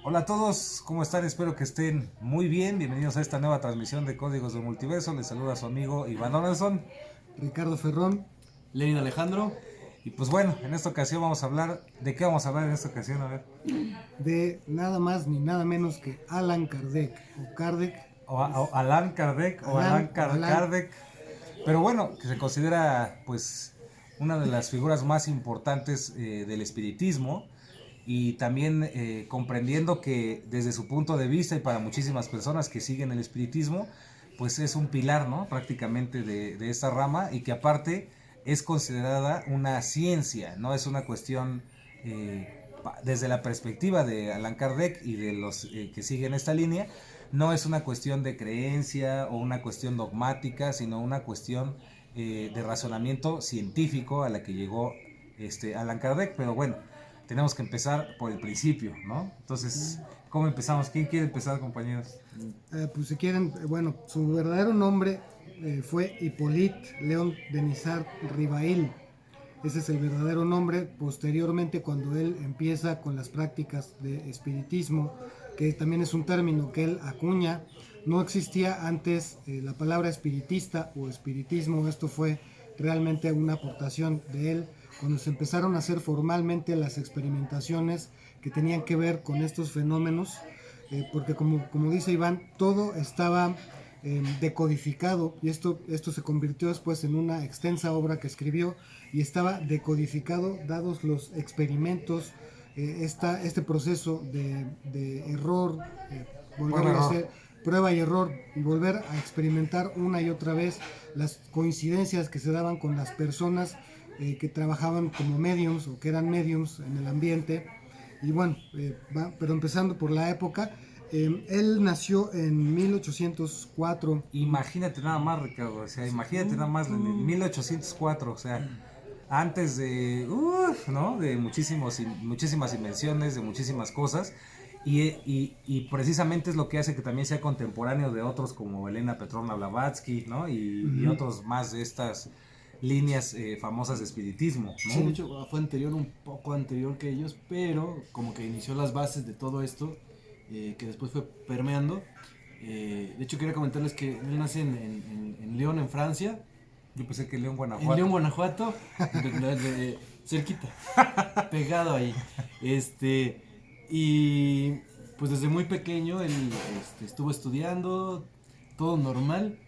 Hola a todos, ¿cómo están? Espero que estén muy bien. Bienvenidos a esta nueva transmisión de Códigos del Multiverso. Les saluda su amigo Iván Donaldson. Ricardo Ferrón. Lenin Alejandro. Y pues bueno, en esta ocasión vamos a hablar. ¿De qué vamos a hablar en esta ocasión? A ver. De nada más ni nada menos que Allan Kardec, o Kardec. O Allan Kardec o Allan Kardec. Pero bueno, que se considera pues una de las figuras más importantes del espiritismo. Y también comprendiendo que desde su punto de vista y para muchísimas personas que siguen el espiritismo, pues es un pilar, ¿no? Prácticamente de esta rama, y que aparte es considerada una ciencia, no es una cuestión desde la perspectiva de Allan Kardec y de los que siguen esta línea, no es una cuestión de creencia o una cuestión dogmática, sino una cuestión de razonamiento científico a la que llegó Allan Kardec. Pero bueno, tenemos que empezar por el principio, ¿no? Entonces, ¿cómo empezamos? ¿Quién quiere empezar, compañeros? Pues si quieren, bueno, su verdadero nombre fue Hippolyte Léon Denisard Rivail. Ese es el verdadero nombre. Posteriormente, cuando él empieza con las prácticas de espiritismo, que también es un término que él acuña, no existía antes la palabra espiritista o espiritismo. Esto fue realmente una aportación de él cuando se empezaron a hacer formalmente las experimentaciones que tenían que ver con estos fenómenos, porque como dice Iván, todo estaba decodificado, y esto se convirtió después en una extensa obra que escribió, y estaba decodificado dados los experimentos, este proceso de error, volverlo a hacer, prueba y error, y volver a experimentar una y otra vez las coincidencias que se daban con las personas que trabajaban como mediums o que eran mediums en el ambiente. Y bueno, pero empezando por la época, él nació en 1804. Imagínate nada más, Ricardo, o sea, imagínate nada más en 1804, o sea, antes de, ¿no? De muchísimas invenciones, de muchísimas cosas, y precisamente es lo que hace que también sea contemporáneo de otros como Elena Petrovna Blavatsky, ¿no? Y otros más de estas líneas famosas de espiritismo, ¿no? Sí, de hecho fue anterior, un poco anterior que ellos, pero como que inició las bases de todo esto, que después fue permeando. De hecho quería comentarles que él nace en León, en Francia. Yo pensé que León, En Guanajuato. León, Guanajuato, cerquita, pegado ahí. Y pues desde muy pequeño él estuvo estudiando, todo normal,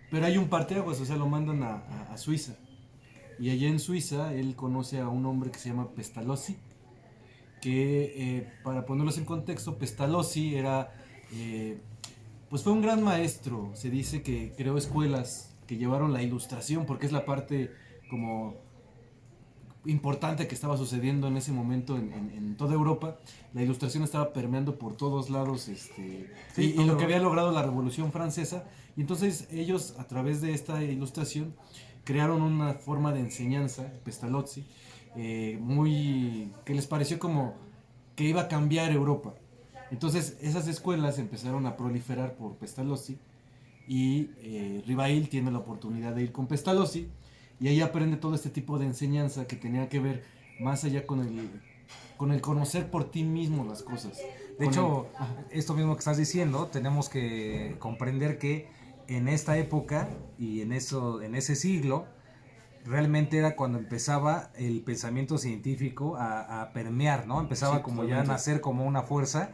pero hay un parteaguas, o sea, lo mandan a Suiza. Y allá en Suiza él conoce a un hombre que se llama Pestalozzi, que para ponerlos en contexto, Pestalozzi era, pues fue un gran maestro. Se dice que creó escuelas que llevaron la ilustración, porque es la parte como importante que estaba sucediendo en ese momento en toda Europa. La ilustración estaba permeando por todos lados, Sí, y lo que había logrado la Revolución Francesa. Y entonces ellos, a través de esta ilustración, crearon una forma de enseñanza, Pestalozzi, que les pareció como que iba a cambiar Europa. Entonces esas escuelas empezaron a proliferar por Pestalozzi, y Rivail tiene la oportunidad de ir con Pestalozzi, y ahí aprende todo este tipo de enseñanza que tenía que ver más allá con el conocer por ti mismo las cosas. De hecho, esto mismo que estás diciendo, tenemos que comprender que en esta época y en ese siglo, realmente era cuando empezaba el pensamiento científico a permear, ¿no? Empezaba Sí, como totalmente. ya a nacer como una fuerza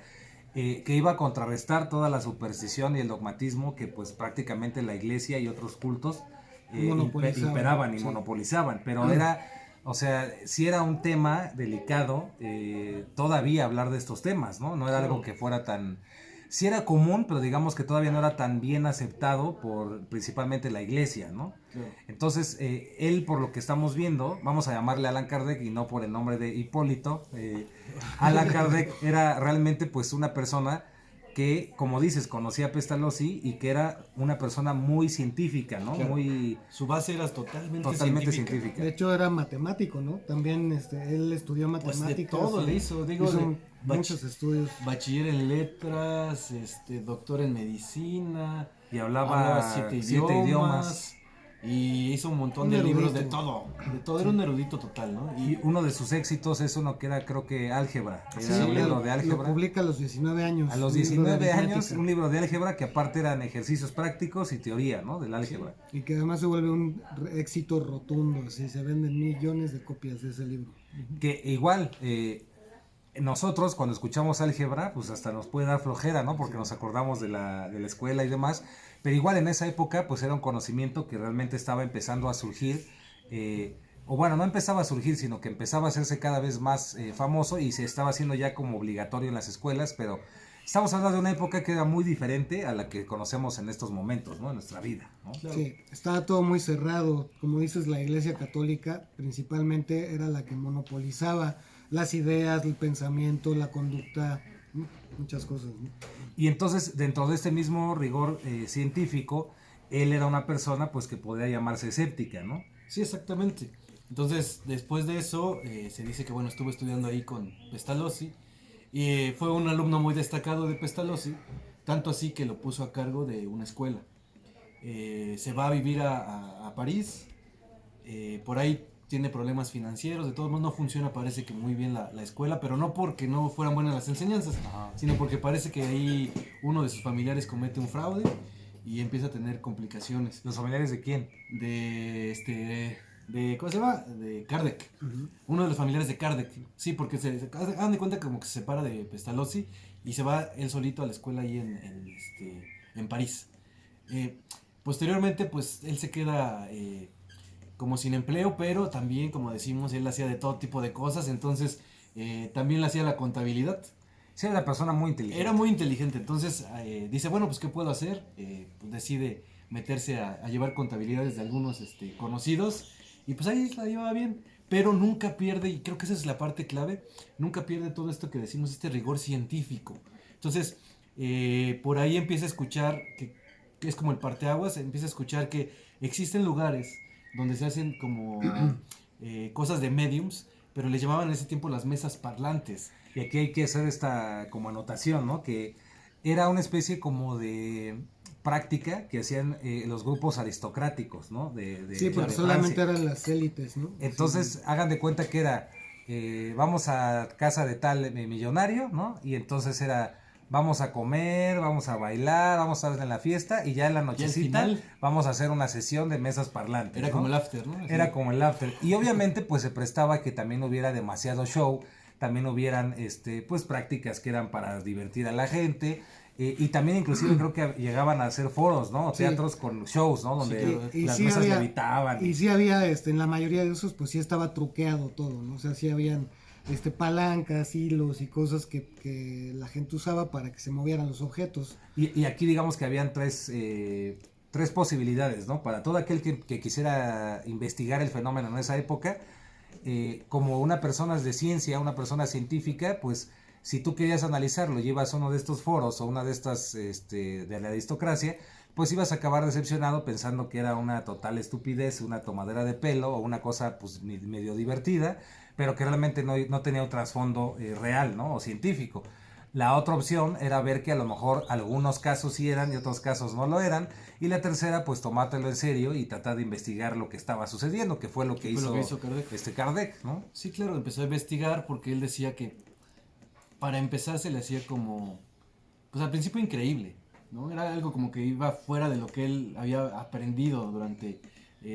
que iba a contrarrestar toda la superstición y el dogmatismo que pues prácticamente la iglesia y otros cultos imperaban y Sí. monopolizaban, pero era, o sea, sí era un tema delicado todavía hablar de estos temas, ¿no? No era algo que fuera tan... Sí era común, pero digamos que todavía no era tan bien aceptado por principalmente la iglesia, ¿no? Claro. Entonces, él, por lo que estamos viendo, vamos a llamarle Allan Kardec y no por el nombre de Hipólito. Allan Kardec era realmente pues una persona que, como dices, conocía a Pestalozzi y que era una persona muy científica, ¿no? Claro. Muy Su base era totalmente científica. De hecho era matemático, ¿no? También él estudió Pues de matemáticas. todo le hizo, digo, muchos estudios. bachiller en letras, doctor en medicina, Y hablaba 7 idiomas. y hizo un montón Un de libros erudito. de todo, era un erudito total, ¿no? Y uno de sus éxitos es uno que era, creo que, álgebra. Era Sí, un libro de Lo álgebra. publica a los 19 años. A los un libro de 19 años, aritmética. un libro de álgebra que aparte eran ejercicios prácticos y teoría, ¿no? Del álgebra. Y que además se vuelve un éxito rotundo, así se venden millones de copias de ese libro. Que igual, nosotros cuando escuchamos álgebra, pues hasta nos puede dar flojera, ¿no? Porque nos acordamos de la escuela y demás. Pero igual en esa época, pues era un conocimiento que realmente estaba empezando a surgir. O bueno, no empezaba a surgir, sino que empezaba a hacerse cada vez más famoso y se estaba haciendo ya como obligatorio en las escuelas. Pero estamos hablando de una época que era muy diferente a la que conocemos en estos momentos, ¿no? En nuestra vida, ¿no? Claro. Sí, estaba todo muy cerrado. Como dices, la Iglesia Católica principalmente era la que monopolizaba las ideas, el pensamiento, la conducta, muchas cosas, ¿no? Y entonces, dentro de este mismo rigor científico, él era una persona pues que podría llamarse escéptica, ¿no? Sí, exactamente. Entonces, después de eso, se dice que, bueno, estuvo estudiando ahí con Pestalozzi y fue un alumno muy destacado de Pestalozzi, tanto así que lo puso a cargo de una escuela. Se va a vivir a París, por ahí tiene problemas financieros, de todos modos no funciona, parece que muy bien la escuela, pero no porque no fueran buenas las enseñanzas, sino porque parece que ahí uno de sus familiares comete un fraude y empieza a tener complicaciones. ¿Los familiares de quién? ¿Cómo se llama? De Kardec. Uno de los familiares de Kardec. Sí, porque hagan de cuenta como que se separa de Pestalozzi y se va él solito a la escuela ahí en París. Posteriormente, pues él se queda como sin empleo, pero también, como decimos, él hacía de todo tipo de cosas, entonces también le hacía la contabilidad. Sí, era una persona muy inteligente. Era muy inteligente, entonces dice, bueno, pues ¿qué puedo hacer? Pues decide meterse a llevar contabilidades de algunos conocidos y pues ahí la llevaba bien, pero nunca pierde, y creo que esa es la parte clave, nunca pierde todo esto que decimos, este rigor científico. Entonces, por ahí empieza a escuchar, que es como el parteaguas, empieza a escuchar que existen lugares donde se hacen como cosas de mediums, pero le llamaban en ese tiempo las mesas parlantes. Y aquí hay que hacer esta como anotación, ¿no? Que era una especie como de práctica que hacían los grupos aristocráticos, ¿no? Sí, porque de solamente Francia. eran las élites, ¿no? Entonces, Sí. hagan de cuenta que era, vamos a casa de tal millonario, ¿no? Y entonces era, vamos a comer, vamos a bailar, vamos a estar en la fiesta y ya en la nochecita final, vamos a hacer una sesión de mesas parlantes. era ¿no? como el after, ¿no? Así. Era como el after. Y obviamente pues se prestaba que también hubiera demasiado show, también hubieran pues prácticas que eran para divertir a la gente. Y también inclusive creo que llegaban a hacer foros, ¿no? O Sí. teatros con shows, ¿no? Donde las sí mesas había, levitaban. y sí había, en la mayoría de esos, pues sí estaba truqueado todo, ¿no? O sea, sí habían palancas, hilos y cosas que la gente usaba para que se movieran los objetos. Y aquí digamos que habían tres posibilidades, ¿no? Para todo aquel que quisiera investigar el fenómeno en esa época, como una persona de ciencia, una persona científica, pues si tú querías analizarlo, llevas a uno de estos foros o una de estas de la aristocracia, pues ibas a acabar decepcionado pensando que era una total estupidez, una tomadera de pelo o una cosa pues medio divertida, pero que realmente no tenía un trasfondo real, ¿no? O científico. La otra opción era ver que a lo mejor algunos casos sí eran y otros casos no lo eran. Y la tercera, pues tomártelo en serio y tratar de investigar lo que estaba sucediendo, que fue lo que hizo Kardec. Kardec, ¿no? Sí, claro, empezó a investigar porque él decía que para empezar se le hacía como, pues al principio increíble, ¿no? Era algo como que iba fuera de lo que él había aprendido durante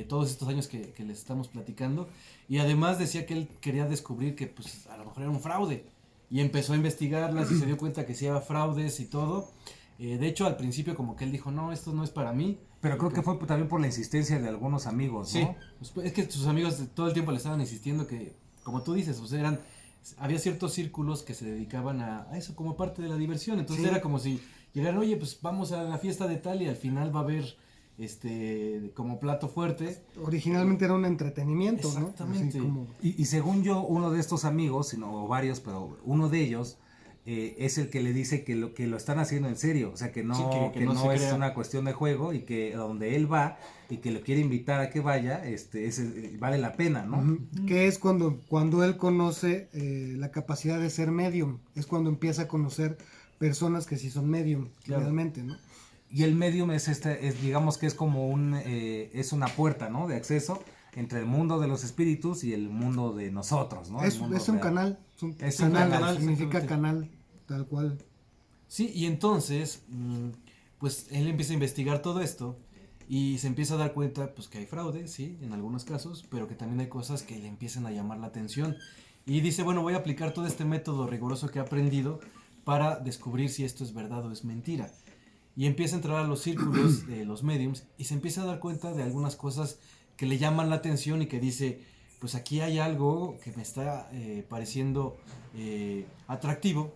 todos estos años que les estamos platicando. Y además decía que él quería descubrir que pues a lo mejor era un fraude. Y empezó a investigarlas y se dio cuenta que sí había fraudes y todo. De hecho, al principio como que él dijo, no, esto no es para mí. Pero creo que fue también por la insistencia de algunos amigos, ¿no? Sí, pues, es que sus amigos todo el tiempo le estaban insistiendo que, como tú dices, o sea, había ciertos círculos que se dedicaban a eso como parte de la diversión. Entonces Sí. era como si llegaran, oye, pues vamos a la fiesta de tal y al final va a haber como plato fuerte. Originalmente era un entretenimiento, ¿no? Exactamente. Así como... Y según yo, uno de estos amigos, o varios, pero uno de ellos es el que le dice que lo están haciendo en serio, o sea que no, Sí, que que no no se es crea. una cuestión de juego y que donde él va y que lo quiere invitar a que vaya, vale la pena, ¿no? Ujú. Que es cuando él conoce la capacidad de ser medium, es cuando empieza a conocer personas que sí son medium, Claro. realmente, ¿no? Y el medium digamos que es como es una puerta, ¿no? De acceso entre el mundo de los espíritus y el mundo de nosotros, ¿no? Es un canal, Es un canal, significa canal, tal cual. Sí, y entonces, pues él empieza a investigar todo esto y se empieza a dar cuenta, pues que hay fraude, sí, en algunos casos, pero que también hay cosas que le empiezan a llamar la atención. Y dice, bueno, voy a aplicar todo este método riguroso que he aprendido para descubrir si esto es verdad o es mentira. Y empieza a entrar a los círculos de los mediums y se empieza a dar cuenta de algunas cosas que le llaman la atención y que dice, pues aquí hay algo que me está pareciendo atractivo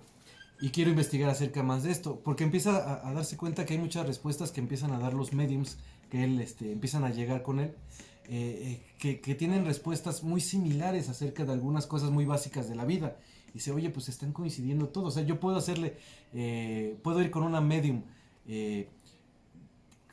y quiero investigar acerca más de esto, porque empieza a darse cuenta que hay muchas respuestas que empiezan a dar los mediums, que él empiezan a llegar con él, que tienen respuestas muy similares acerca de algunas cosas muy básicas de la vida. Y dice, oye, pues están coincidiendo todos, o sea, yo puedo puedo ir con una medium,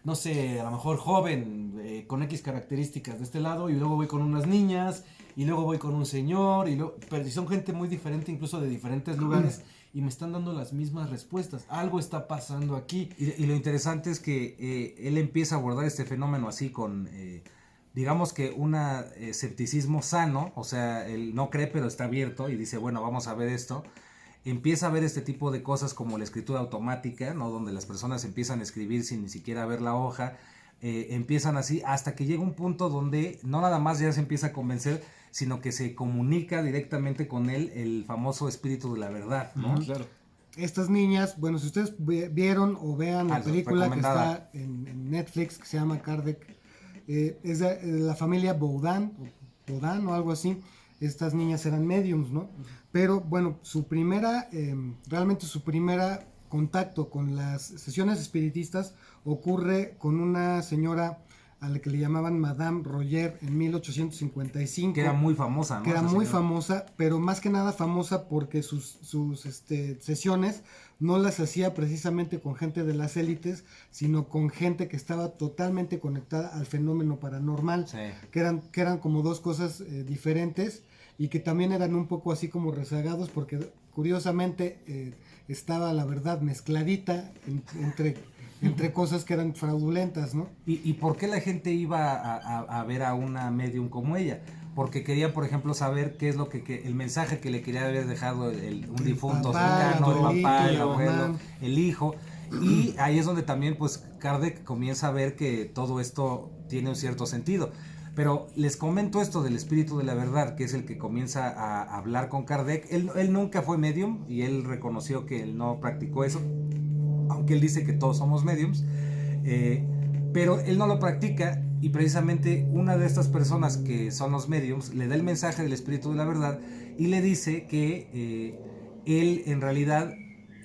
no sé, a lo mejor joven, con X características de este lado, y luego voy con unas niñas, y luego voy con un señor, pero son gente muy diferente, incluso de diferentes lugares, y me están dando las mismas respuestas. Algo está pasando aquí. Y lo interesante es que él empieza a abordar este fenómeno así con, digamos que un escepticismo sano, o sea, él no cree pero está abierto y dice, bueno, vamos a ver esto. Empieza a ver este tipo de cosas como la escritura automática, ¿no? Donde las personas empiezan a escribir sin ni siquiera ver la hoja, empiezan así hasta que llega un punto donde no nada más ya se empieza a convencer, sino que se comunica directamente con él el famoso espíritu de la verdad, ¿no? Claro. Estas niñas, bueno, si ustedes vieron o vean la película que está en Netflix, que se llama Kardec, es de la familia Boudin o algo así. Estas niñas eran mediums, ¿no? Pero bueno, realmente su primera contacto con las sesiones espiritistas ocurre con una señora a la que le llamaban Madame Royer en 1855. Que era muy famosa, ¿no? Que era muy famosa, pero más que nada famosa porque sus sesiones no las hacía precisamente con gente de las élites, sino con gente que estaba totalmente conectada al fenómeno paranormal, sí. que eran como dos cosas diferentes y que también eran un poco así como rezagados porque curiosamente estaba la verdad mezcladita entre cosas que eran fraudulentas, ¿no? ¿Y por qué la gente iba a ver a una medium como ella? Porque quería, por ejemplo, saber qué es lo que el mensaje que le quería haber dejado un difunto cercano, el papá, el abuelo, el hijo. Y ahí es donde también, pues, Kardec comienza a ver que todo esto tiene un cierto sentido. Pero les comento esto del espíritu de la verdad, que es el que comienza a hablar con Kardec. Él nunca fue medium y él reconoció que él no practicó eso, aunque él dice que todos somos mediums, pero él no lo practica, y precisamente una de estas personas que son los mediums le da el mensaje del espíritu de la verdad y le dice que él en realidad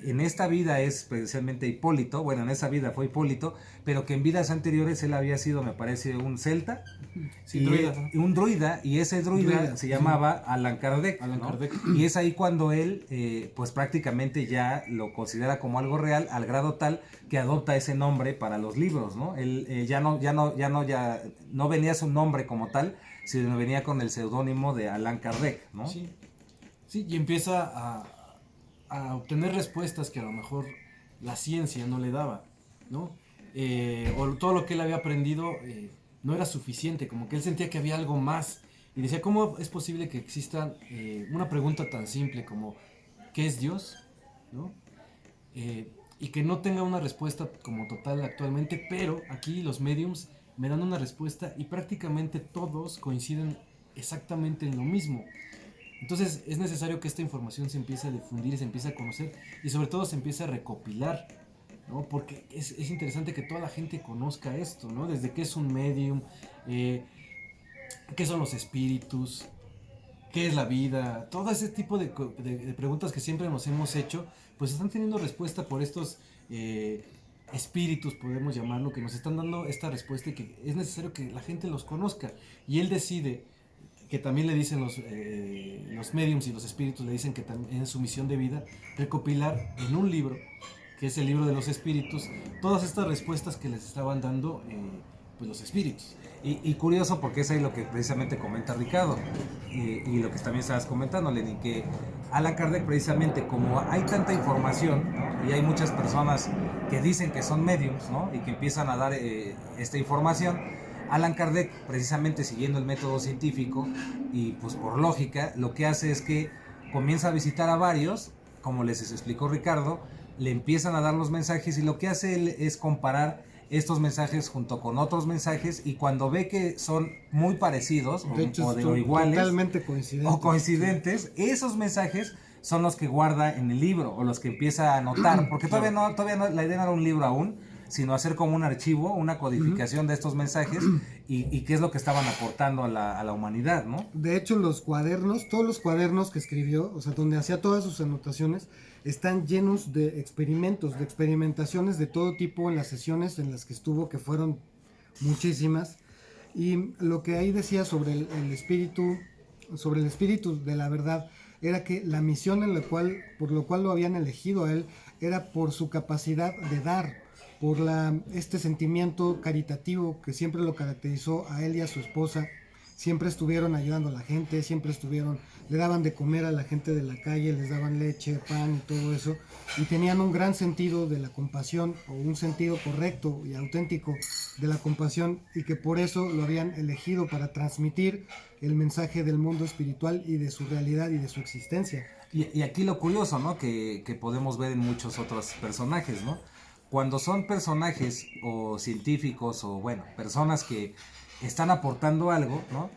en esta vida es precisamente Hipólito, bueno, en esa vida fue Hipólito, pero que en vidas anteriores él había sido, me parece, un celta, sí, un druida, y ese druida se llamaba Allan Kardec, Allan ¿no? Kardec. Y es ahí cuando él, pues prácticamente ya lo considera como algo real, al grado tal que adopta ese nombre para los libros, ¿no? Él ya no venía su nombre como tal, sino venía con el seudónimo de Allan Kardec, ¿no? Sí, sí, y empieza a obtener respuestas que a lo mejor la ciencia no le daba, ¿no? O todo lo que él había aprendido no era suficiente, como que él sentía que había algo más, y decía, ¿cómo es posible que exista una pregunta tan simple como ¿qué es Dios? ¿No? Y que no tenga una respuesta como total actualmente, pero aquí los mediums me dan una respuesta y prácticamente todos coinciden exactamente en lo mismo. Entonces es necesario que esta información se empiece a difundir, se empiece a conocer y sobre todo se empiece a recopilar, ¿no? Porque es interesante que toda la gente conozca esto, ¿no? Desde qué es un medium, qué son los espíritus, qué es la vida, todo ese tipo de preguntas que siempre nos hemos hecho, pues están teniendo respuesta por estos espíritus, podemos llamarlo, que nos están dando esta respuesta y que es necesario que la gente los conozca. Y él decide, que también le dicen los mediums y los espíritus, le dicen que también es su misión de vida, recopilar en un libro, que es el libro de los espíritus, todas estas respuestas que les estaban dando pues los espíritus. Y curioso porque es ahí lo que precisamente comenta Ricardo y lo que también estabas comentando, Lenin, que Allan Kardec precisamente como hay tanta información, y hay muchas personas que dicen que son mediums, ¿no? Y que empiezan a dar esta información. Allan Kardec, precisamente siguiendo el método científico y pues por lógica, lo que hace es que comienza a visitar a varios, como les explicó Ricardo, le empiezan a dar los mensajes y lo que hace él es comparar estos mensajes junto con otros mensajes, y cuando ve que son muy parecidos o iguales totalmente coincidentes, esos mensajes son los que guarda en el libro o los que empieza a anotar, porque todavía no, la idea no era un libro aún, sino hacer como un archivo, una codificación de estos mensajes y qué es lo que estaban aportando a la humanidad, ¿no? De hecho, los cuadernos, todos los cuadernos que escribió, o sea, donde hacía todas sus anotaciones, están llenos de experimentos, de experimentaciones de todo tipo en las sesiones en las que estuvo, que fueron muchísimas. Y lo que ahí decía sobre el espíritu de la verdad, era que la misión por lo cual lo habían elegido a él, era por su capacidad de dar, por este sentimiento caritativo que siempre lo caracterizó a él y a su esposa. Siempre estuvieron ayudando a la gente, le daban de comer a la gente de la calle, les daban leche, pan y todo eso, y tenían un gran sentido de la compasión, o un sentido correcto y auténtico de la compasión, y que por eso lo habían elegido para transmitir el mensaje del mundo espiritual y de su realidad y de su existencia. Y aquí lo curioso, ¿no? Que podemos ver en muchos otros personajes, ¿no? Cuando son personajes o científicos o, bueno, personas que están aportando algo, ¿no?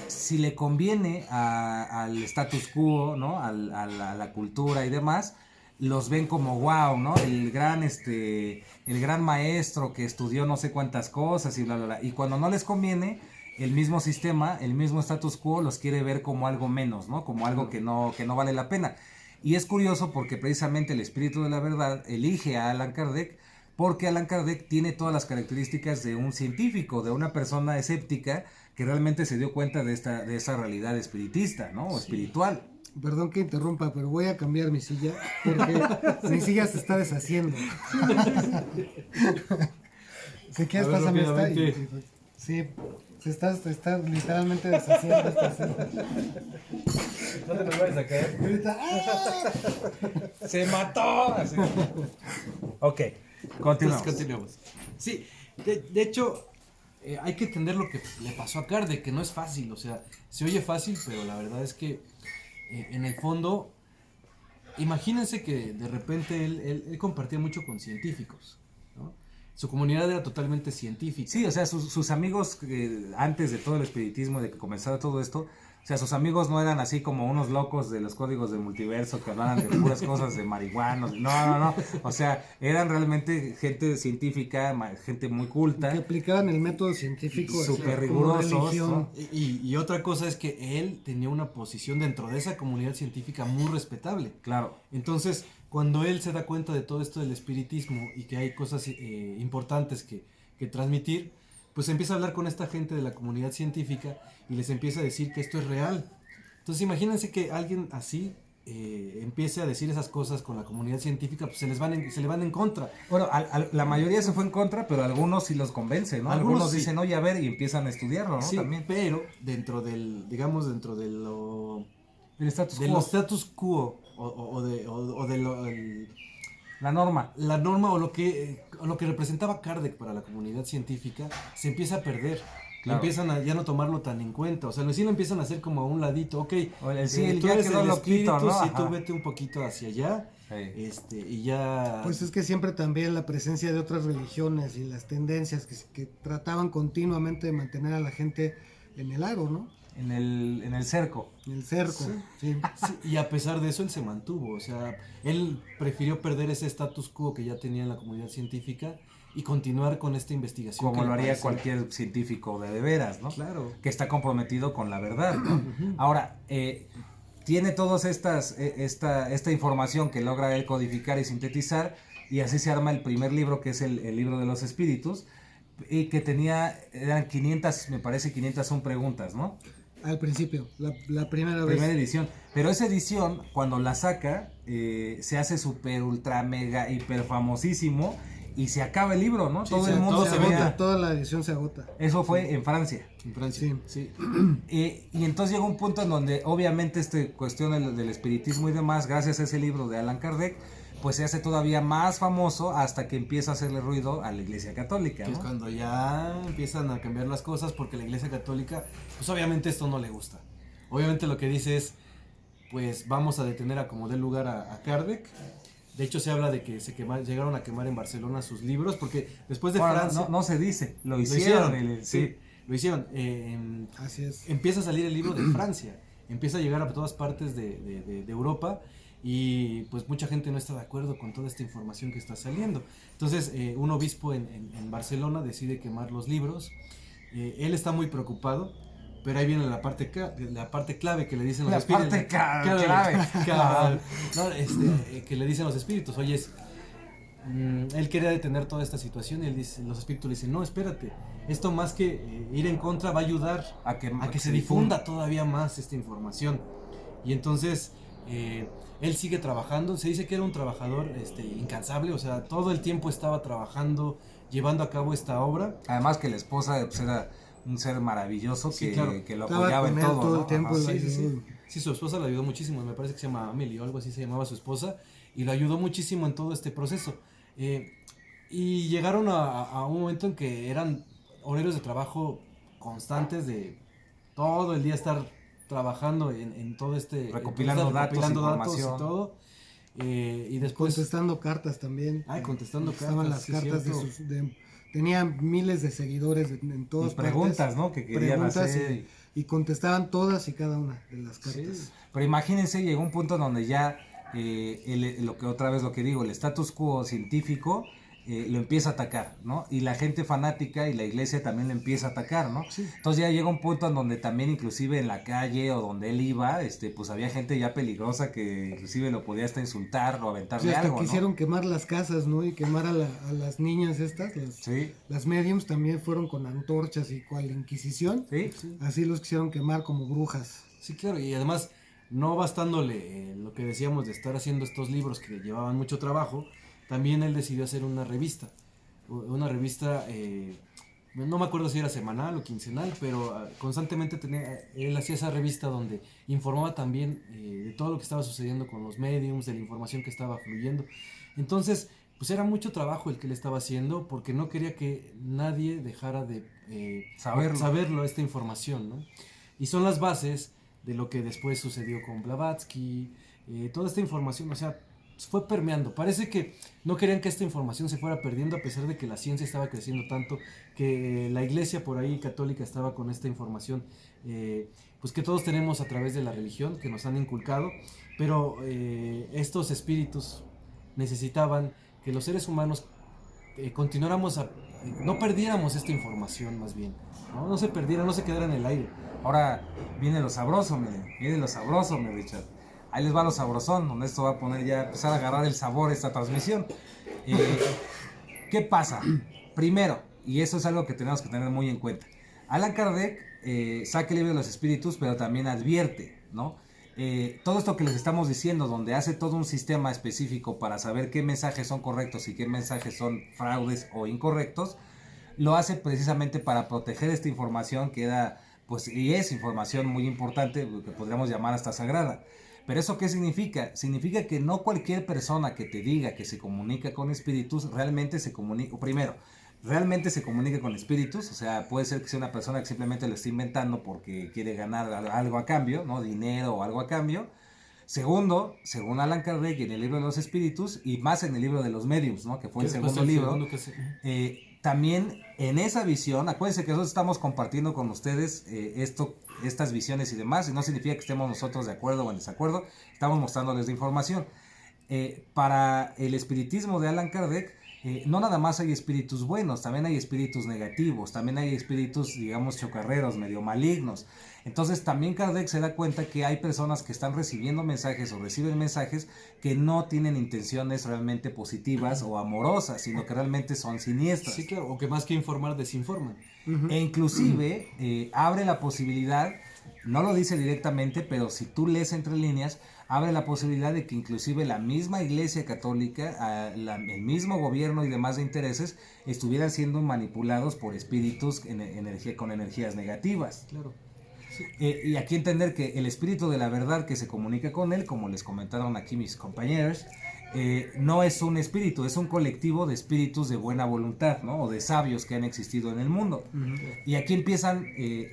Si le conviene al status quo, ¿no? A la cultura y demás, los ven como wow, ¿no? El gran maestro que estudió no sé cuántas cosas y bla, bla, bla. Y cuando no les conviene, el mismo sistema, el mismo status quo los quiere ver como algo menos, ¿no? Como algo que no vale la pena. Y es curioso porque precisamente el espíritu de la verdad elige a Allan Kardec, porque Allan Kardec tiene todas las características de un científico, de una persona escéptica que realmente se dio cuenta de esta realidad espiritista, ¿no? O espiritual. Perdón que interrumpa, pero voy a cambiar mi silla, porque mi silla se está deshaciendo. Si quieres, pásame esta. Sí, se está literalmente deshaciendo esta silla. No te nos vayas a caer. Ahorita, ¡ah! ¡Se mató! Así. Ok, continuamos. Sí, de hecho, hay que entender lo que le pasó a Kardec, que no es fácil, o sea, se oye fácil, pero la verdad es que en el fondo, imagínense que de repente él compartía mucho con científicos, ¿no? Su comunidad era totalmente científica. Sí, o sea, sus amigos, antes de todo el espiritismo, de que comenzara todo esto, o sea, sus amigos no eran así como unos locos de los códigos del multiverso que hablaban de puras cosas de marihuanos. No. O sea, eran realmente gente científica, gente muy culta. Que aplicaban el método científico. Súper rigurosos, ¿no? Y otra cosa es que él tenía una posición dentro de esa comunidad científica muy respetable. Claro. Entonces, cuando él se da cuenta de todo esto del espiritismo y que hay cosas importantes que transmitir, pues empieza a hablar con esta gente de la comunidad científica y les empieza a decir que esto es real. Entonces imagínense que alguien así empiece a decir esas cosas con la comunidad científica, pues se le van en contra. Bueno, la mayoría se fue en contra, pero algunos sí los convencen, ¿no? Algunos sí dicen, oye, a ver, y empiezan a estudiarlo, ¿no? Sí, también. pero dentro del status de quo. los status quo La norma o lo que representaba Kardec para la comunidad científica se empieza a perder. Claro. Empiezan a ya no tomarlo tan en cuenta, o sea, sí lo empiezan a hacer como a un ladito, ok, sí, tú ya eres quedó el loquito, espíritu, ¿no? sí, Ajá. tú vete un poquito hacia allá, Sí. Y ya... Pues es que siempre también la presencia de otras religiones y las tendencias que trataban continuamente de mantener a la gente en el aro, ¿no? En el cerco. En el cerco, sí. Sí, y a pesar de eso él se mantuvo, o sea, él prefirió perder ese status quo que ya tenía en la comunidad científica y continuar con esta investigación. Como lo haría cualquier científico de veras, ¿no? Claro. Que está comprometido con la verdad, ¿no? Ahora, tiene toda esta información que logra él codificar y sintetizar, y así se arma el primer libro, que es el libro de los espíritus, y que eran 500, me parece 501 preguntas, ¿no? Al principio, la primera vez. Primera edición. Pero esa edición, cuando la saca, se hace súper, ultra, mega, hiper famosísimo, y se acaba el libro, ¿no? Sí, todo el mundo se agota, toda la edición se agota. Eso fue en Francia. En Francia, sí. Y entonces llega un punto en donde obviamente cuestión del espiritismo y demás, gracias a ese libro de Allan Kardec, pues se hace todavía más famoso hasta que empieza a hacerle ruido a la Iglesia Católica, Que ¿no? es cuando ya empiezan a cambiar las cosas porque la Iglesia Católica, pues obviamente esto no le gusta. Obviamente lo que dice es, pues vamos a detener a como dé lugar a Kardec. De hecho se habla de que llegaron a quemar en Barcelona sus libros porque después de Bueno, Francia... no se dice, lo hicieron. Sí, lo hicieron. Así es. Empieza a salir el libro de Francia, empieza a llegar a todas partes de Europa y pues mucha gente no está de acuerdo con toda esta información que está saliendo. Entonces un obispo en Barcelona decide quemar los libros. Él está muy preocupado, pero ahí viene la parte clave que le dicen los espíritus. Clave. Que le dicen los espíritus, oye, él quería detener toda esta situación y los espíritus le dicen, no, espérate, esto más que ir en contra va a ayudar a que se difunda todavía más esta información. Y entonces él sigue trabajando, se dice que era un trabajador incansable, o sea, todo el tiempo estaba trabajando, llevando a cabo esta obra. Además que la esposa pues, era un ser maravilloso Sí, claro. que lo Estaba apoyaba con en él todo, todo ¿no? el tiempo. Ajá. Sí, su esposa le ayudó muchísimo, me parece que se llama Amelie o algo así se llamaba su esposa, y lo ayudó muchísimo en todo este proceso. Y llegaron a un momento en que eran horarios de trabajo constantes, de todo el día estar trabajando en todo Recopilando datos, y información. todo. Y después... Contestando cartas también. Contestando Estaban cartas. las cartas tenían miles de seguidores en todas Y preguntas, partes. ¿no? Que querían hacer. Y contestaban todas y cada una de las cartas. Sí. Pero imagínense, llegó un punto donde ya, lo que digo, el status quo científico lo empieza a atacar, ¿no? Y la gente fanática y la iglesia también lo empieza a atacar, ¿no? Sí. Entonces ya llega un punto en donde también inclusive en la calle o donde él iba, pues había gente ya peligrosa que inclusive lo podía hasta insultar o aventarle Sí, hasta algo, quisieron ¿no? quemar las casas, ¿no? Y quemar a las niñas estas, Sí, las mediums también fueron con antorchas y cual Inquisición. sí. Así los quisieron quemar como brujas. Sí, claro, y además, no bastándole lo que decíamos de estar haciendo estos libros que llevaban mucho trabajo, también él decidió hacer una revista. No me acuerdo si era semanal o quincenal, pero constantemente él hacía esa revista donde informaba también de todo lo que estaba sucediendo con los mediums, de la información que estaba fluyendo. Entonces, pues era mucho trabajo el que él estaba haciendo porque no quería que nadie dejara de saberlo, esta información, ¿no? Y son las bases de lo que después sucedió con Blavatsky, toda esta información, o sea, fue permeando. Parece que no querían que esta información se fuera perdiendo a pesar de que la ciencia estaba creciendo tanto, que la iglesia por ahí católica estaba con esta información, pues que todos tenemos a través de la religión, que nos han inculcado, pero estos espíritus necesitaban que los seres humanos continuáramos no perdiéramos esta información más bien, no se perdiera, no se quedara en el aire. Ahora viene lo sabroso, mi Richard. Ahí les va lo sabrosón, donde esto va a poner ya, empezar a agarrar el sabor a esta transmisión. ¿Qué pasa? Primero, y eso es algo que tenemos que tener muy en cuenta. Allan Kardec saca el libro de los espíritus, pero también advierte, ¿no? Todo esto que les estamos diciendo, donde hace todo un sistema específico para saber qué mensajes son correctos y qué mensajes son fraudes o incorrectos, lo hace precisamente para proteger esta información que era, pues, y es información muy importante, que podríamos llamar hasta sagrada. Pero ¿eso qué significa? Significa que no cualquier persona que te diga que se comunica con espíritus realmente se comunica, primero, realmente se comunica con espíritus, o sea, puede ser que sea una persona que simplemente lo esté inventando porque quiere ganar algo a cambio, ¿no? Dinero o algo a cambio. Segundo, según Allan Kardec en el libro de los espíritus y más en el libro de los mediums, ¿no? Que fue el segundo libro, también en esa visión, acuérdense que nosotros estamos compartiendo con ustedes estas visiones y demás, y no significa que estemos nosotros de acuerdo o en desacuerdo, estamos mostrándoles la información. Para el espiritismo de Allan Kardec, no nada más hay espíritus buenos, también hay espíritus negativos, también hay espíritus, digamos, chocarreros, medio malignos. Entonces también Kardec se da cuenta que hay personas que están recibiendo mensajes o reciben mensajes que no tienen intenciones realmente positivas o amorosas, sino que realmente son siniestras. Sí, claro, o que más que informar, desinforman. E inclusive abre la posibilidad, no lo dice directamente, pero si tú lees entre líneas, abre la posibilidad de que inclusive la misma Iglesia Católica, el mismo gobierno y demás de intereses estuvieran siendo manipulados por espíritus con energías negativas. Claro. Sí. Y aquí entender que el espíritu de la verdad que se comunica con él, como les comentaron aquí mis compañeros, no es un espíritu, es un colectivo de espíritus de buena voluntad, ¿no? O de sabios que han existido en el mundo. Y aquí empiezan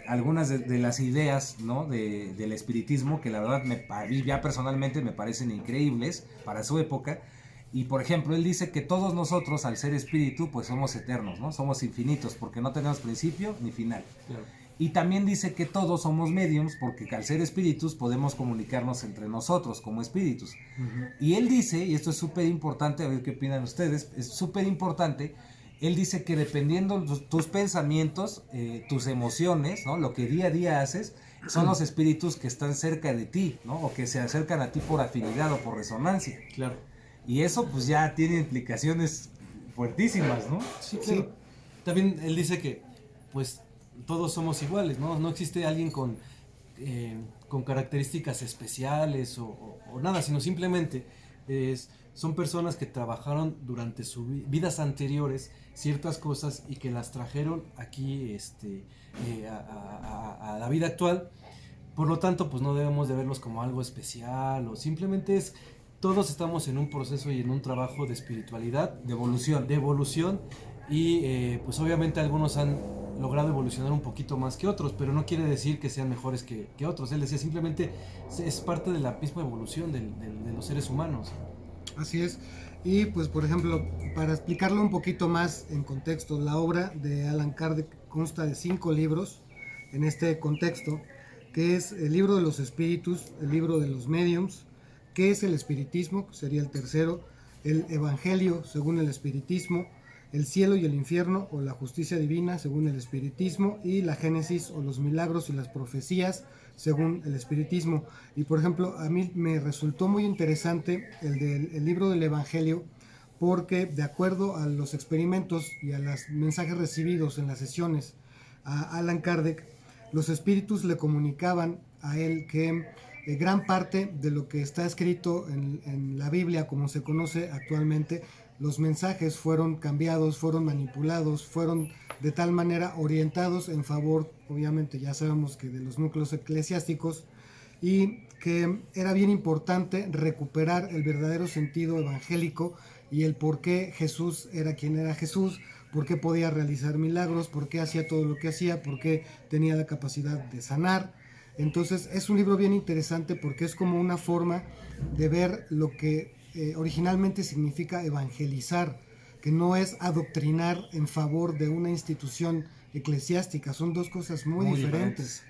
algunas de las ideas, ¿no? Del espiritismo, que la verdad a mí ya personalmente me parecen increíbles para su época. Y por ejemplo, él dice que todos nosotros, al ser espíritu, pues somos eternos, ¿no? Somos infinitos, porque no tenemos principio ni final. Claro. Y también dice que todos somos mediums, porque al ser espíritus podemos comunicarnos entre nosotros como espíritus. Y él dice, y esto es súper importante, a ver qué opinan ustedes, es súper importante, él dice que dependiendo tus pensamientos, tus emociones, ¿no? Lo que día a día haces, son los espíritus que están cerca de ti, ¿no? O que se acercan a ti por afinidad o por resonancia. Claro. Y eso pues ya tiene implicaciones fuertísimas, ¿no? Sí, claro. Sí. También él dice que pues todos somos iguales, ¿no? No existe alguien con características especiales o nada, sino simplemente son personas que trabajaron durante sus vidas anteriores ciertas cosas y que las trajeron aquí a la vida actual. Por lo tanto, pues no debemos de verlos como algo especial o simplemente todos estamos en un proceso y en un trabajo de espiritualidad, de evolución y pues obviamente algunos han logrado evolucionar un poquito más que otros, pero no quiere decir que sean mejores que otros. Él decía simplemente es parte de la misma evolución de los seres humanos. Así es. Y pues por ejemplo, para explicarlo un poquito más en contexto, la obra de Allan Kardec consta de 5 libros en este contexto, que es el libro de los espíritus, el libro de los mediums, qué es el espiritismo, que sería el tercero, el evangelio según el espiritismo, el cielo y el infierno o la justicia divina según el espiritismo, y la génesis o los milagros y las profecías según el espiritismo. Y por ejemplo, a mí me resultó muy interesante el libro del evangelio, porque de acuerdo a los experimentos y a los mensajes recibidos en las sesiones a Allan Kardec, los espíritus le comunicaban a él que gran parte de lo que está escrito en la Biblia, como se conoce actualmente, los mensajes fueron cambiados, fueron manipulados, fueron de tal manera orientados en favor, obviamente ya sabemos que de los núcleos eclesiásticos, y que era bien importante recuperar el verdadero sentido evangélico y el por qué Jesús era quien era Jesús, por qué podía realizar milagros, por qué hacía todo lo que hacía, por qué tenía la capacidad de sanar. Entonces es un libro bien interesante porque es como una forma de ver lo que originalmente significa evangelizar, que no es adoctrinar en favor de una institución eclesiástica, son dos cosas muy diferentes.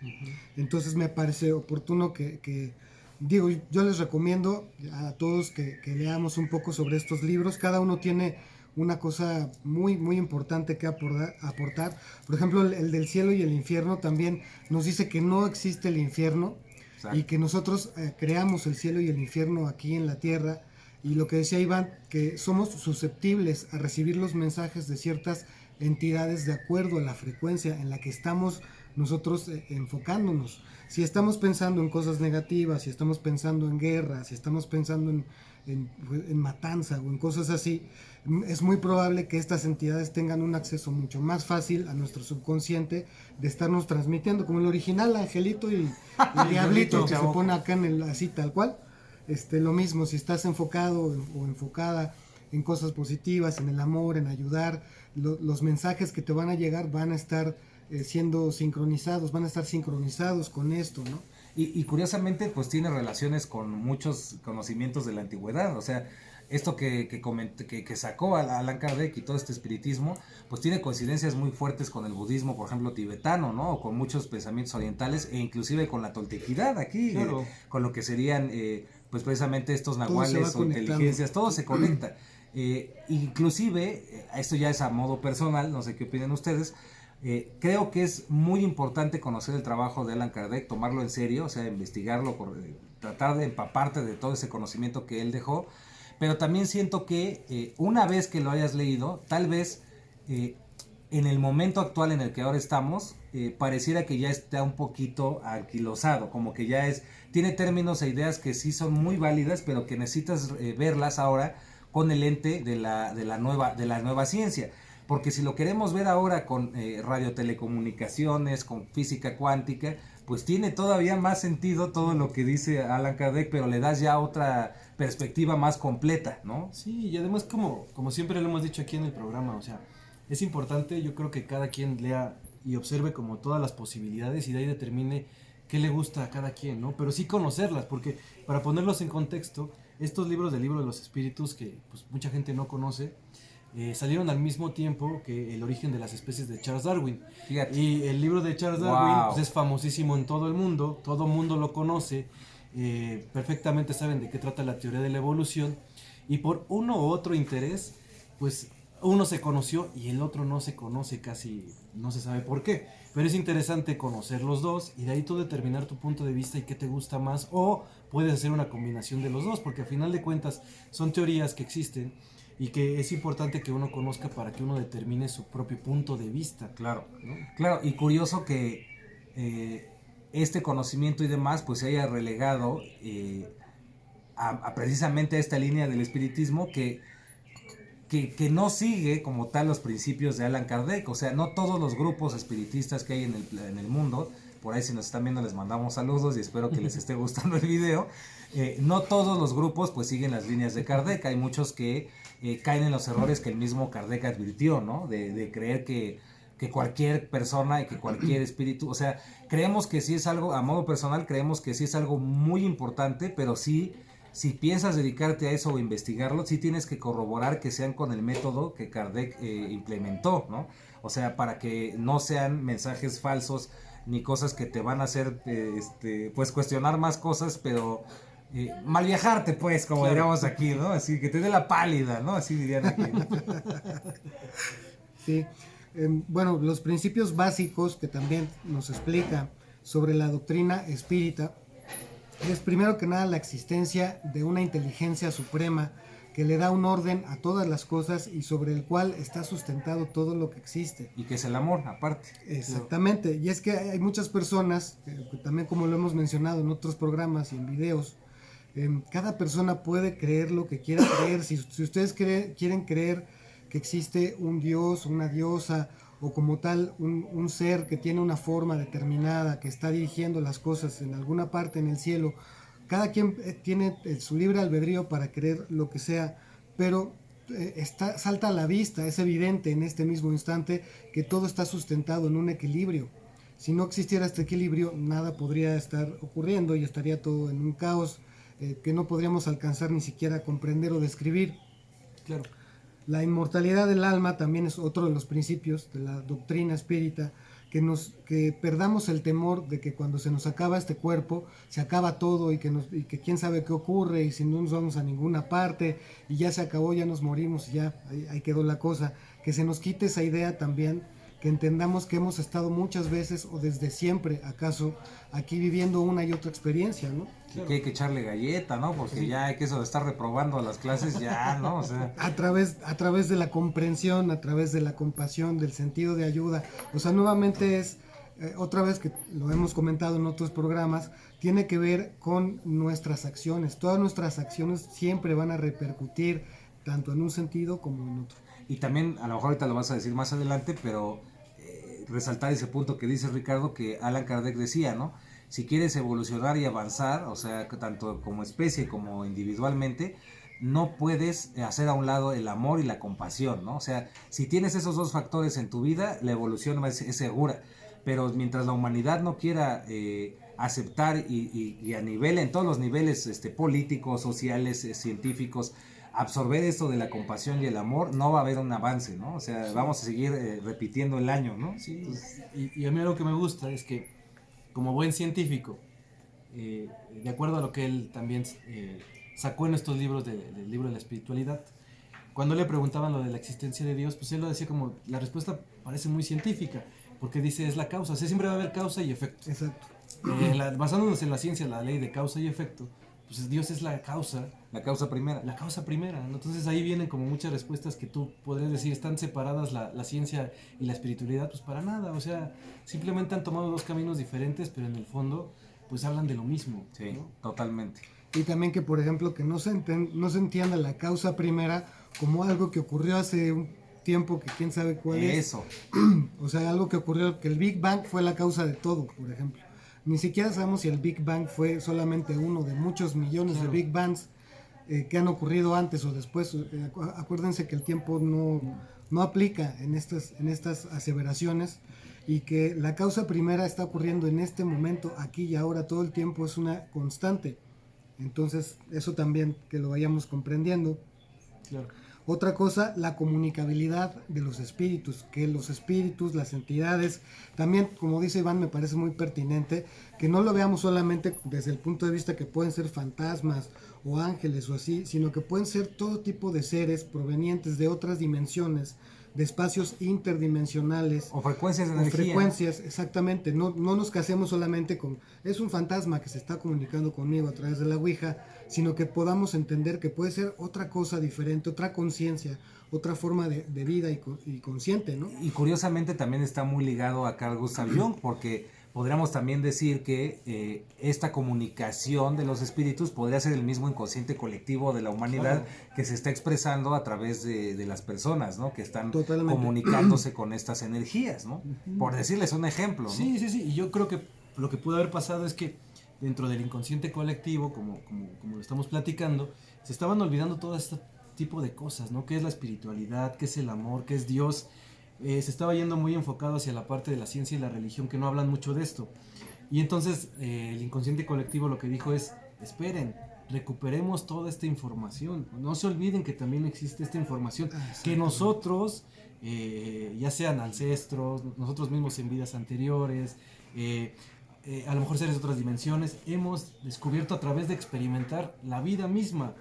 Entonces me parece oportuno que digo, yo les recomiendo a todos que leamos un poco sobre estos libros. Cada uno tiene una cosa muy, muy importante que aportar. Por ejemplo, el del cielo y el infierno también nos dice que no existe el infierno. Exacto. Y que nosotros creamos el cielo y el infierno aquí en la tierra. Y lo que decía Iván, que somos susceptibles a recibir los mensajes de ciertas entidades de acuerdo a la frecuencia en la que estamos nosotros enfocándonos. Si estamos pensando en cosas negativas, si estamos pensando en guerra, si estamos pensando en matanza o en cosas así, es muy probable que estas entidades tengan un acceso mucho más fácil a nuestro subconsciente de estarnos transmitiendo, como el original Angelito y el Diablito que se pone acá así tal cual. Lo mismo, si estás enfocado o enfocada en cosas positivas, en el amor, en ayudar, los mensajes que te van a llegar van a estar siendo sincronizados, van a estar sincronizados con esto, ¿no? Y curiosamente, pues tiene relaciones con muchos conocimientos de la antigüedad, o sea, esto que sacó Allan Kardec y todo este espiritismo, pues tiene coincidencias muy fuertes con el budismo, por ejemplo, tibetano, ¿no? O con muchos pensamientos orientales, e inclusive con la toltequidad aquí, claro. Con lo que serían, pues precisamente estos nahuales o inteligencias, todo se conecta. Inclusive, esto ya es a modo personal, no sé qué opinan ustedes, creo que es muy importante conocer el trabajo de Allan Kardec, tomarlo en serio, o sea, investigarlo, tratar de empaparte de todo ese conocimiento que él dejó, pero también siento que una vez que lo hayas leído, tal vez en el momento actual en el que ahora estamos, pareciera que ya está un poquito anquilosado, como que ya tiene términos e ideas que sí son muy válidas, pero que necesitas verlas ahora con el lente de la nueva ciencia. porque si lo queremos ver ahora con radiotelecomunicaciones, con física cuántica, pues tiene todavía más sentido todo lo que dice Allan Kardec, pero le das ya otra perspectiva más completa, ¿no? Sí, y además como siempre lo hemos dicho aquí en el programa, o sea, es importante, yo creo que cada quien lea y observe como todas las posibilidades y de ahí determine qué le gusta a cada quien, ¿no? Pero sí conocerlas, porque para ponerlos en contexto, estos libros del Libro de los Espíritus, que pues mucha gente no conoce, salieron al mismo tiempo que El origen de las especies de Charles Darwin. Fíjate. Y el libro de Charles Darwin pues, es famosísimo en todo el mundo lo conoce, perfectamente saben de qué trata la teoría de la evolución, y por uno u otro interés, pues uno se conoció y el otro no se conoce, casi no se sabe por qué. Pero es interesante conocer los dos y de ahí tú determinar tu punto de vista y qué te gusta más, o puedes hacer una combinación de los dos, porque al final de cuentas son teorías que existen y que es importante que uno conozca para que uno determine su propio punto de vista. Claro, ¿no? Claro, y curioso que este conocimiento y demás pues se haya relegado a precisamente esta línea del espiritismo que no sigue como tal los principios de Allan Kardec. O sea, no todos los grupos espiritistas que hay en el mundo, por ahí si nos están viendo les mandamos saludos y espero que les esté gustando el video. No todos los grupos pues siguen las líneas de Kardec, hay muchos que caen en los errores que el mismo Kardec advirtió, ¿no? De creer que cualquier persona y que cualquier espíritu, o sea, creemos que sí es algo, a modo personal, creemos que sí es algo muy importante, pero sí, si piensas dedicarte a eso o investigarlo, sí tienes que corroborar que sean con el método que Kardec implementó, ¿no? O sea, para que no sean mensajes falsos ni cosas que te van a hacer, pues, cuestionar más cosas, pero mal viajarte, pues, como claro, diríamos aquí, ¿no? Así que te dé la pálida, ¿no? Así dirían aquí. Sí. Bueno, los principios básicos que también nos explica sobre la doctrina espírita es primero que nada la existencia de una inteligencia suprema que le da un orden a todas las cosas y sobre el cual está sustentado todo lo que existe. Y que es el amor, aparte. Exactamente, y es que hay muchas personas, que también como lo hemos mencionado en otros programas y en videos, cada persona puede creer lo que quiera creer. Si ustedes quieren creer que existe un dios, una diosa, o como tal un ser que tiene una forma determinada, que está dirigiendo las cosas en alguna parte en el cielo, cada quien tiene su libre albedrío para creer lo que sea, pero salta a la vista, es evidente en este mismo instante que todo está sustentado en un equilibrio. Si no existiera este equilibrio, nada podría estar ocurriendo y estaría todo en un caos que no podríamos alcanzar ni siquiera a comprender o describir. Claro. La inmortalidad del alma también es otro de los principios de la doctrina espírita, que perdamos el temor de que cuando se nos acaba este cuerpo, se acaba todo y que quién sabe qué ocurre y si no nos vamos a ninguna parte y ya se acabó, ya nos morimos y ya ahí quedó la cosa. Que se nos quite esa idea también, que entendamos que hemos estado muchas veces o desde siempre, acaso, aquí viviendo una y otra experiencia, ¿no? Claro. Que hay que echarle galleta, ¿no? Porque sí, ya hay que eso de estar reprobando las clases, ya, ¿no? O sea, a través de la comprensión, a través de la compasión, del sentido de ayuda. O sea, nuevamente es, otra vez que lo hemos comentado en otros programas, tiene que ver con nuestras acciones. Todas nuestras acciones siempre van a repercutir tanto en un sentido como en otro. Y también, a lo mejor ahorita lo vas a decir más adelante, pero resaltar ese punto que dice Ricardo, que Allan Kardec decía, ¿no? Si quieres evolucionar y avanzar, o sea, tanto como especie como individualmente, no puedes hacer a un lado el amor y la compasión, ¿no? O sea, si tienes esos dos factores en tu vida, la evolución es segura. Pero mientras la humanidad no quiera aceptar y a nivel, en todos los niveles políticos, sociales, científicos, absorber esto de la compasión y el amor, no va a haber un avance, ¿no? O sea, sí, vamos a seguir repitiendo el año, ¿no? Sí, entonces, y a mí lo que me gusta es que, como buen científico, de acuerdo a lo que él también sacó en estos libros del libro de la espiritualidad, cuando le preguntaban lo de la existencia de Dios, pues él lo decía como, la respuesta parece muy científica, porque dice, es la causa, o sea, siempre va a haber causa y efecto. Exacto. Basándonos en la ciencia, la ley de causa y efecto, pues Dios es la causa. La causa primera. La causa primera, ¿no? Entonces ahí vienen como muchas respuestas que tú podrías decir, ¿están separadas la ciencia y la espiritualidad? Pues para nada, o sea, simplemente han tomado dos caminos diferentes, pero en el fondo, pues hablan de lo mismo. Sí, ¿no? Totalmente. Y también que, por ejemplo, que no se entienda la causa primera como algo que ocurrió hace un tiempo que quién sabe cuál es. Eso. O sea, algo que ocurrió, que el Big Bang fue la causa de todo, por ejemplo. Ni siquiera sabemos si el Big Bang fue solamente uno de muchos millones de Big Bangs que han ocurrido antes o después. Acuérdense que el tiempo no aplica en estas aseveraciones, y que la causa primera está ocurriendo en este momento, aquí y ahora, todo el tiempo, es una constante. Entonces, eso también que lo vayamos comprendiendo. Claro. Otra cosa, la comunicabilidad de los espíritus, que los espíritus, las entidades, también, como dice Iván, me parece muy pertinente, que no lo veamos solamente desde el punto de vista que pueden ser fantasmas o ángeles o así, sino que pueden ser todo tipo de seres provenientes de otras dimensiones, de espacios interdimensionales. O frecuencias de O energía. frecuencias, exactamente. No nos casemos solamente con, es un fantasma que se está comunicando conmigo a través de la Ouija, sino que podamos entender que puede ser otra cosa diferente, otra conciencia, otra forma de vida y consciente, ¿no? Y curiosamente también está muy ligado a Carl Gustav Jung, porque podríamos también decir que esta comunicación de los espíritus podría ser el mismo inconsciente colectivo de la humanidad, que se está expresando a través de las personas, ¿no? Que están Totalmente. Comunicándose con estas energías, ¿no? Por decirles un ejemplo, ¿no? Sí, y yo creo que lo que pudo haber pasado es que dentro del inconsciente colectivo, como lo estamos platicando, se estaban olvidando todo este tipo de cosas, ¿no? ¿Qué es la espiritualidad? ¿Qué es el amor? ¿Qué es Dios? Se estaba yendo muy enfocado hacia la parte de la ciencia y la religión, que no hablan mucho de esto. Y entonces el inconsciente colectivo lo que dijo es, esperen, recuperemos toda esta información. No se olviden que también existe esta información, que nosotros, ya sean ancestros, nosotros mismos en vidas anteriores, a lo mejor seres de otras dimensiones, hemos descubierto a través de experimentar la vida misma.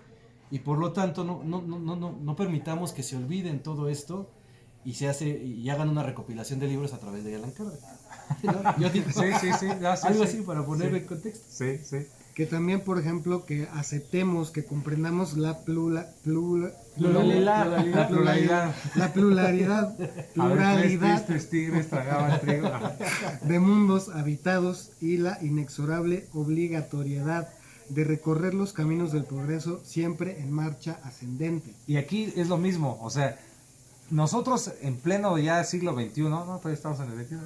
Y por lo tanto no permitamos que se olviden todo esto y hagan una recopilación de libros a través de Allan Kardec. ¿No? Yo digo, Sí. No, sí, algo sí. así para ponerlo en contexto. Sí. Que también, por ejemplo, que aceptemos, que comprendamos la Pluralidad. pluralidad Tres tigres tragaban trigo. de mundos habitados y la inexorable obligatoriedad de recorrer los caminos del progreso siempre en marcha ascendente. Y aquí es lo mismo, o sea, nosotros en pleno ya siglo XXI, no, todavía estamos en el XXI,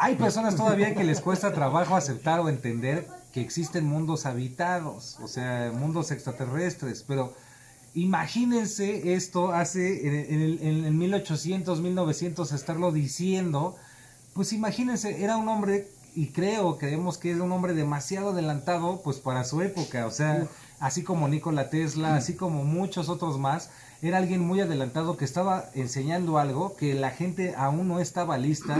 hay personas todavía que les cuesta trabajo aceptar o entender que existen mundos habitados, o sea, mundos extraterrestres, pero imagínense esto hace en el 1800, 1900 estarlo diciendo, pues imagínense, era un hombre, y creemos que es un hombre demasiado adelantado pues para su época, o sea, así como Nikola Tesla, así como muchos otros más, era alguien muy adelantado que estaba enseñando algo que la gente aún no estaba lista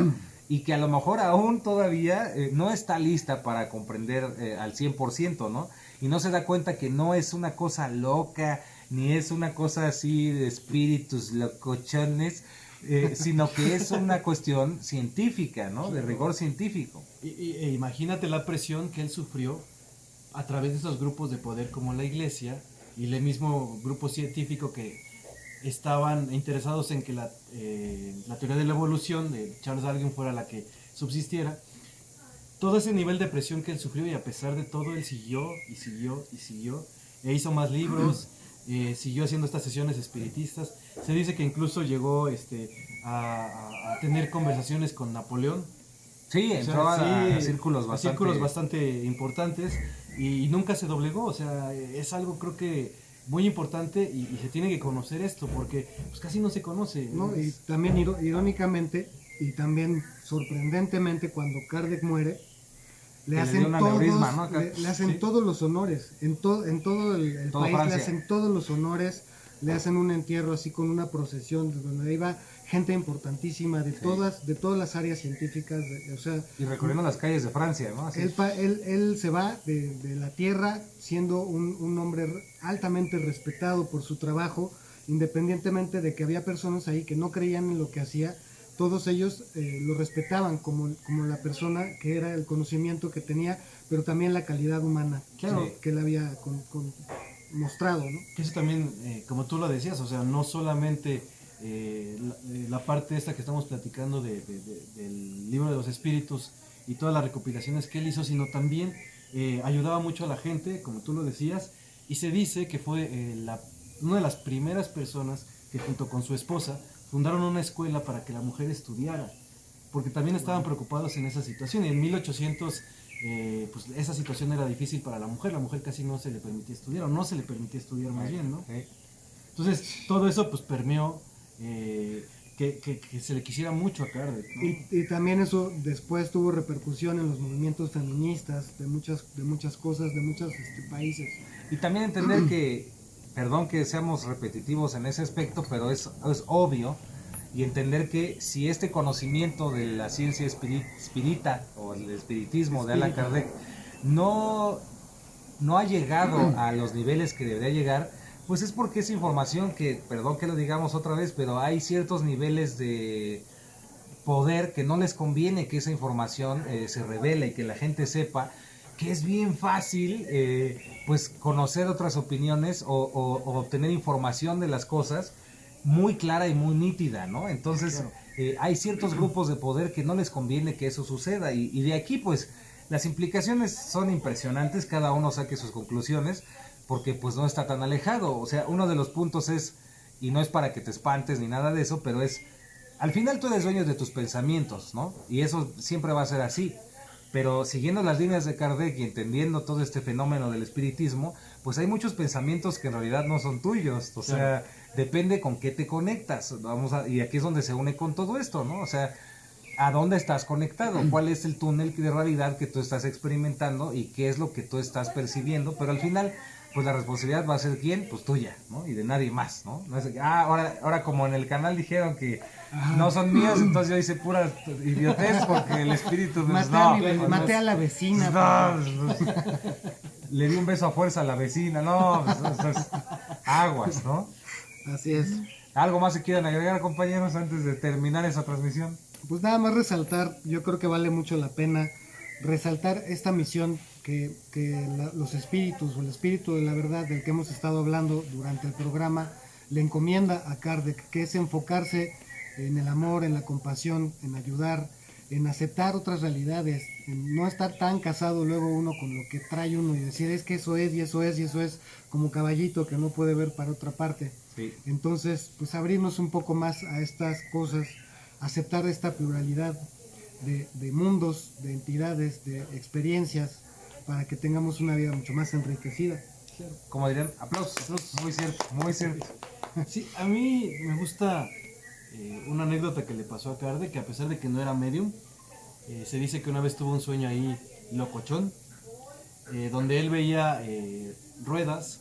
y que a lo mejor aún todavía no está lista para comprender al 100%, ¿no? Y no se da cuenta que no es una cosa loca, ni es una cosa así de espíritus locochones, sino que es una cuestión científica, ¿no? De rigor científico. E imagínate la presión que él sufrió a través de esos grupos de poder como la iglesia y el mismo grupo científico que estaban interesados en que la teoría de la evolución de Charles Darwin fuera la que subsistiera. Todo ese nivel de presión que él sufrió, y a pesar de todo él siguió e hizo más libros, siguió haciendo estas sesiones espiritistas. Se dice que incluso llegó a tener conversaciones con Napoleón. Sí, entró a círculos bastante importantes y nunca se doblegó. O sea, es algo creo que muy importante y se tiene que conocer esto porque pues casi no se conoce. ¿No? Y también irónicamente y también sorprendentemente, cuando Kardec muere, le hacen todos los honores en todo el país, Francia. le hacen todos los honores, le hacen un entierro así con una procesión donde iba gente importantísima de todas las áreas científicas, o sea, y recorriendo las calles de Francia, ¿no? Así él se va de la tierra siendo un hombre altamente respetado por su trabajo, independientemente de que había personas ahí que no creían en lo que hacía. Todos ellos lo respetaban como la persona que era, el conocimiento que tenía, pero también la calidad humana que él había mostrado, ¿no? Que eso también, como tú lo decías, o sea, no solamente la parte esta que estamos platicando del libro de los espíritus y todas las recopilaciones que él hizo, sino también ayudaba mucho a la gente, como tú lo decías, y se dice que fue una de las primeras personas que junto con su esposa fundaron una escuela para que la mujer estudiara, porque también estaban preocupados en esa situación. Y en 1800 pues esa situación era difícil para la mujer casi no se le permitía estudiar, o no se le permitía estudiar más bien, ¿no? Entonces todo eso pues permeó que se le quisiera mucho a Kardec, ¿no? Y también eso después tuvo repercusión en los movimientos feministas de muchas cosas, de muchos países. Y también entender que, perdón que seamos repetitivos en ese aspecto, pero es obvio, y entender que si este conocimiento de la ciencia espírita o el espiritismo de Allan Kardec no ha llegado a los niveles que debería llegar, pues es porque es información que, perdón que lo digamos otra vez, pero hay ciertos niveles de poder que no les conviene que esa información se revele y que la gente sepa que es bien fácil pues conocer otras opiniones o obtener información de las cosas muy clara y muy nítida, ¿no? Entonces hay ciertos grupos de poder que no les conviene que eso suceda y de aquí pues las implicaciones son impresionantes, cada uno saque sus conclusiones porque pues no está tan alejado. O sea, uno de los puntos es, y no es para que te espantes ni nada de eso, pero es, al final tú eres dueño de tus pensamientos, ¿no? Y eso siempre va a ser así. Pero siguiendo las líneas de Kardec y entendiendo todo este fenómeno del espiritismo, pues hay muchos pensamientos que en realidad no son tuyos. O sea, depende con qué te conectas. Y aquí es donde se une con todo esto, ¿no? O sea, ¿a dónde estás conectado? ¿Cuál es el túnel de realidad que tú estás experimentando y qué es lo que tú estás percibiendo? Pero al final, pues la responsabilidad va a ser ¿quién? Pues tuya, ¿no? Y de nadie más, ¿no? No es, ahora como en el canal dijeron que no son míos, entonces yo hice pura idiotez porque el espíritu... Pues, maté a la vecina. Le di un beso a fuerza a la vecina, no, pues, aguas, ¿no? Así es. ¿Algo más se quieran agregar, compañeros, antes de terminar esa transmisión? Pues nada más resaltar, yo creo que vale mucho la pena resaltar esta misión que los espíritus o el espíritu de la verdad del que hemos estado hablando durante el programa le encomienda a Kardec, que es enfocarse en el amor, en la compasión, en ayudar, en aceptar otras realidades, en no estar tan casado luego uno con lo que trae uno y decir es que eso es y eso es y eso es, como caballito que no puede ver para otra parte. Sí. Entonces, pues abrirnos un poco más a estas cosas, aceptar esta pluralidad de mundos, de entidades, de experiencias, para que tengamos una vida mucho más enriquecida. Como dirían, aplausos, muy cierto, muy cierto. Sí, a mí me gusta una anécdota que le pasó a Kardec, que a pesar de que no era medium, se dice que una vez tuvo un sueño ahí locochón, donde él veía ruedas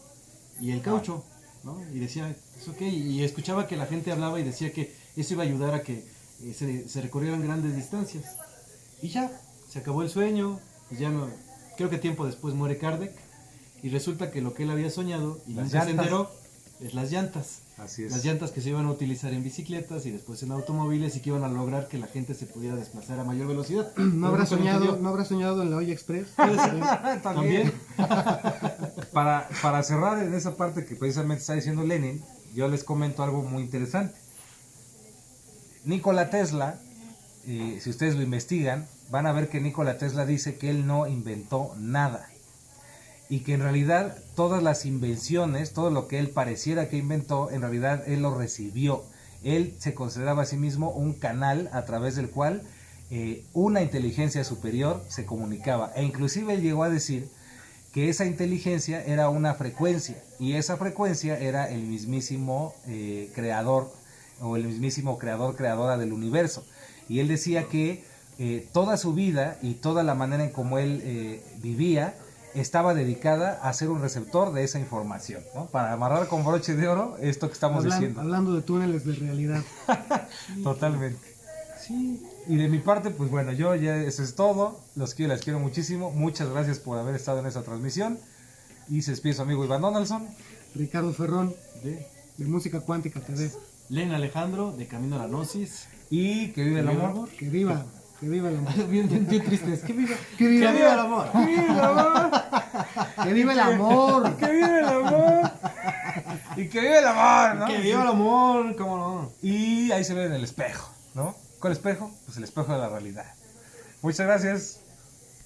y el caucho, ¿no? Y decía, ¿eso qué? Y escuchaba que la gente hablaba y decía que eso iba a ayudar a que se recorrieran grandes distancias. Y ya, se acabó el sueño, pues ya no, creo que tiempo después muere Kardec, y resulta que lo que él había soñado, y nunca se enteró, es las llantas. Así es. Las llantas que se iban a utilizar en bicicletas y después en automóviles y que iban a lograr que la gente se pudiera desplazar a mayor velocidad. ¿No habrá soñado en la olla express? También. Para cerrar en esa parte que precisamente está diciendo Lenin, yo les comento algo muy interesante. Nikola Tesla, si ustedes lo investigan, van a ver que Nikola Tesla dice que él no inventó nada. Y que en realidad todas las invenciones, todo lo que él pareciera que inventó, en realidad él lo recibió. Él se consideraba a sí mismo un canal a través del cual una inteligencia superior se comunicaba. E inclusive él llegó a decir que esa inteligencia era una frecuencia, y esa frecuencia era el mismísimo creador, o el mismísimo creadora del universo. Y él decía que toda su vida y toda la manera en cómo él vivía estaba dedicada a ser un receptor de esa información, ¿no? Para amarrar con broche de oro esto que estamos diciendo. Hablando de túneles de realidad. Totalmente. Sí. Y de mi parte, pues bueno, yo ya eso es todo. Las quiero muchísimo. Muchas gracias por haber estado en esta transmisión. Y se despide su amigo Iván Donaldson. Ricardo Ferrón, de Música Cuántica TV. Len Alejandro, de Camino a la Gnosis. Y que vive el amor. Que viva el amor. Bien tristes. Que viva el amor. Que vive el amor. Que viva el amor. Que vive el amor. Y que vive el amor, ¿no? Que viva el amor, cómo no. Y ahí se ve en el espejo, ¿no? ¿Cuál espejo? Pues el espejo de la realidad. Muchas gracias.